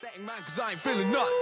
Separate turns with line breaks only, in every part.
Static man, cause I ain't feeling nothing.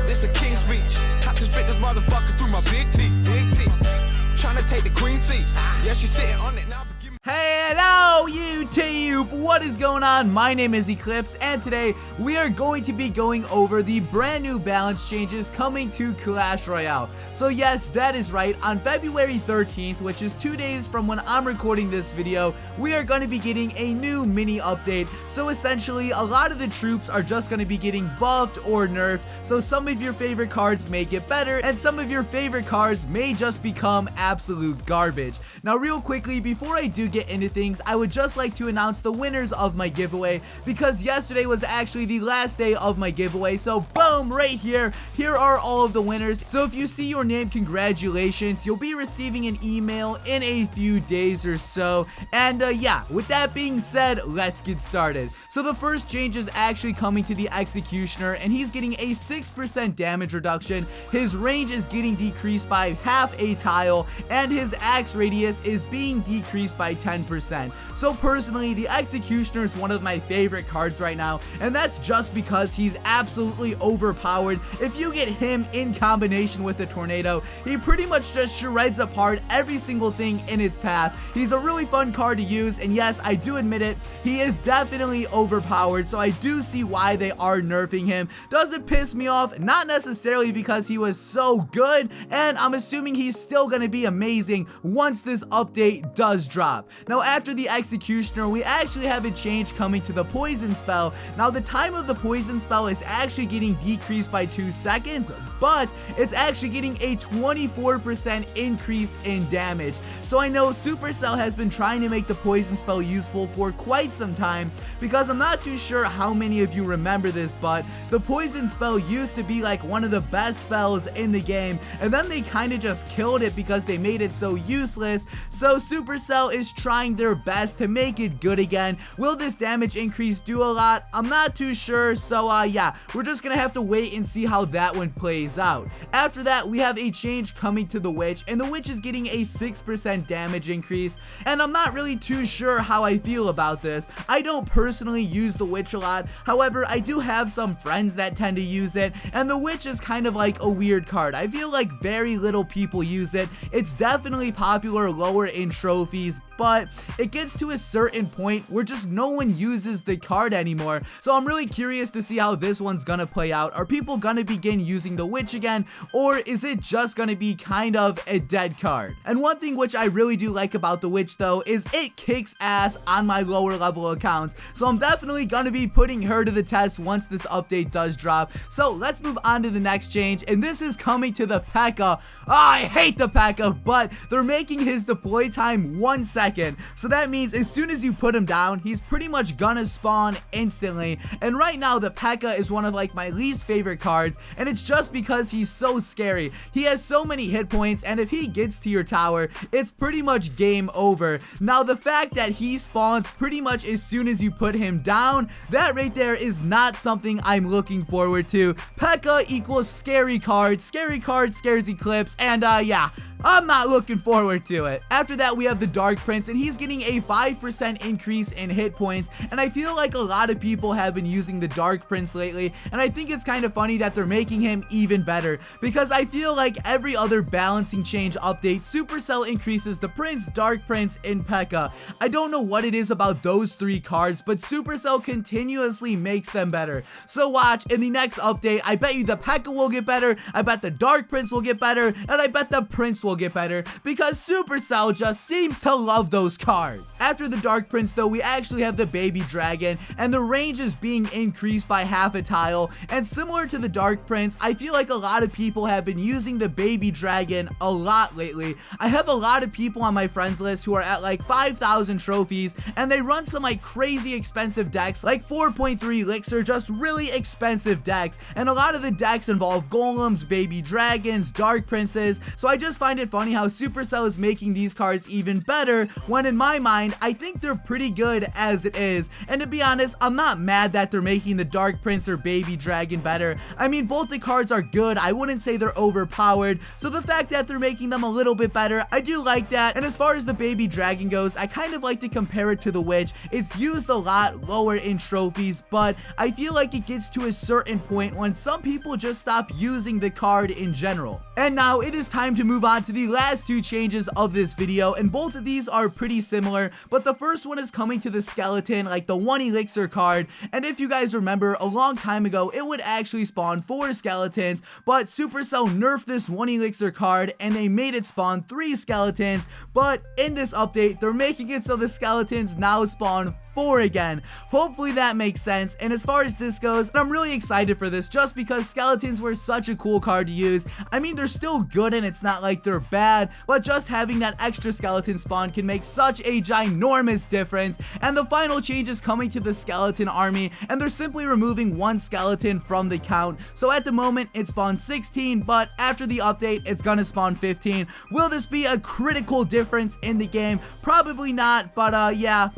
This a king's speech. Have to spit this motherfucker through my big teeth. Big teeth. Trying to take the queen seat. Yeah, she's sitting on it now.
Hello YouTube, what is going on? My name is Eclihpse and today we are going to be going over the brand new balance changes coming to Clash Royale. So yes, that is right, on February 13th, which is 2 days from when I'm recording this video, we are going to be getting a new mini update. So essentially, a lot of the troops are just going to be getting buffed or nerfed, so some of your favorite cards may get better and some of your favorite cards may just become absolute garbage. Now real quickly, before I do get into things, I would just like to announce the winners of my giveaway, because yesterday was actually the last day of my giveaway. So boom, right here are all of the winners. So if you see your name, congratulations, you'll be receiving an email in a few days or so. And yeah, with that being said, let's get started. So the first change is actually coming to the Executioner, and he's getting a 6% damage reduction. His range is getting decreased by half a tile, and his axe radius is being decreased by 10%. So personally, the Executioner is one of my favorite cards right now, and that's just because he's absolutely overpowered. If you get him in combination with a tornado, he pretty much just shreds apart every single thing in its path. He's a really fun card to use, and yes, I do admit it, he is definitely overpowered, so I do see why they are nerfing him. Does it piss me off? Not necessarily, because he was so good, and I'm assuming he's still gonna be amazing once this update does drop. Now after the Executioner, we actually have a change coming to the poison spell. Now the time of the poison spell is actually getting decreased by 2 seconds, but it's actually getting a 24% increase in damage. So I know Supercell has been trying to make the poison spell useful for quite some time, because I'm not too sure how many of you remember this, but the poison spell used to be like one of the best spells in the game, and then they kind of just killed it because they made it so useless. So Supercell is trying their best to make it good again. Will this damage increase do a lot? I'm not too sure, so yeah, we're just gonna have to wait and see how that one plays out. After that, we have a change coming to the Witch, and the Witch is getting a 6% damage increase, and I'm not really too sure how I feel about this. I don't personally use the Witch a lot, however, I do have some friends that tend to use it, and the Witch is kind of like a weird card. I feel like very little people use it. It's definitely popular lower in trophies, but it gets to a certain point where just no one uses the card anymore. So I'm really curious to see how this one's gonna play out. Are people gonna begin using the Witch again, or is it just gonna be kind of a dead card? And one thing which I really do like about the Witch though is it kicks ass on my lower level accounts. So I'm definitely gonna be putting her to the test once this update does drop. So let's move on to the next change, and this is coming to the P.E.K.K.A. I hate the P.E.K.K.A, but they're making his deploy time 1 second. So that means as soon as you put him down, he's pretty much gonna spawn instantly. And right now, the P.E.K.K.A is one of like my least favorite cards, and it's just because he's so scary. He has so many hit points, and if he gets to your tower, it's pretty much game over. Now the fact that he spawns pretty much as soon as you put him down, that right there is not something I'm looking forward to. P.E.K.K.A equals scary card scares Eclihpse, and yeah, I'm not looking forward to it. After that, we have the Dark Prince, and he's getting a 5% increase in hit points, and I feel like a lot of people have been using the Dark Prince lately, and I think it's kind of funny that they're making him even better, because I feel like every other balancing change update, Supercell increases the Prince, Dark Prince, and P.E.K.K.A. I don't know what it is about those three cards, but Supercell continuously makes them better. So watch, in the next update, I bet you the P.E.K.K.A will get better, I bet the Dark Prince will get better, and I bet the Prince will get better, because Supercell just seems to love those cards. After the Dark Prince though, we actually have the Baby Dragon, and the range is being increased by half a tile, and similar to the Dark Prince, I feel like a lot of people have been using the Baby Dragon a lot lately. I have a lot of people on my friends list who are at like 5,000 trophies, and they run some like crazy expensive decks like 4.3 Elixir, just really expensive decks, and a lot of the decks involve golems, baby dragons, dark princes, so I just find find it funny how Supercell is making these cards even better, when in my mind, I think they're pretty good as it is. And to be honest, I'm not mad that they're making the Dark Prince or Baby Dragon better. I mean, both the cards are good. I wouldn't say they're overpowered. So the fact that they're making them a little bit better, I do like that. And as far as the Baby Dragon goes, I kind of like to compare it to the Witch. It's used a lot lower in trophies, but I feel like it gets to a certain point when some people just stop using the card in general. And now it is time to move on to the last two changes of this video, and both of these are pretty similar, but the first one is coming to the skeleton, like the 1 elixir card. And if you guys remember, a long time ago it would actually spawn 4 skeletons, but Supercell nerfed this 1 elixir card and they made it spawn 3 skeletons. But in this update, they're making it so the skeletons now spawn 4 again. Hopefully that makes sense. And as far as this goes, I'm really excited for this just because skeletons were such a cool card to use. I mean, they're still good and it's not like they're bad, but just having that extra skeleton spawn can make such a ginormous difference. And the final change is coming to the skeleton army, and they're simply removing 1 skeleton from the count. So at the moment it spawns 16, but after the update it's gonna spawn 15. Will this be a critical difference in the game? Probably not, but yeah,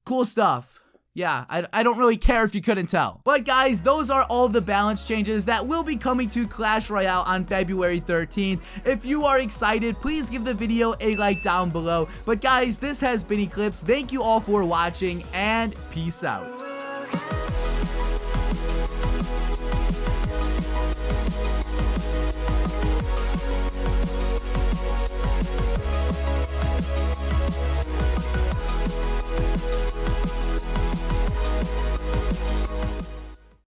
cool stuff. Yeah, I don't really care if you couldn't tell. But guys, those are all of the balance changes that will be coming to Clash Royale on February 13th. If you are excited, please give the video a like down below. But guys, this has been Eclihpse. Thank you all for watching, and peace out.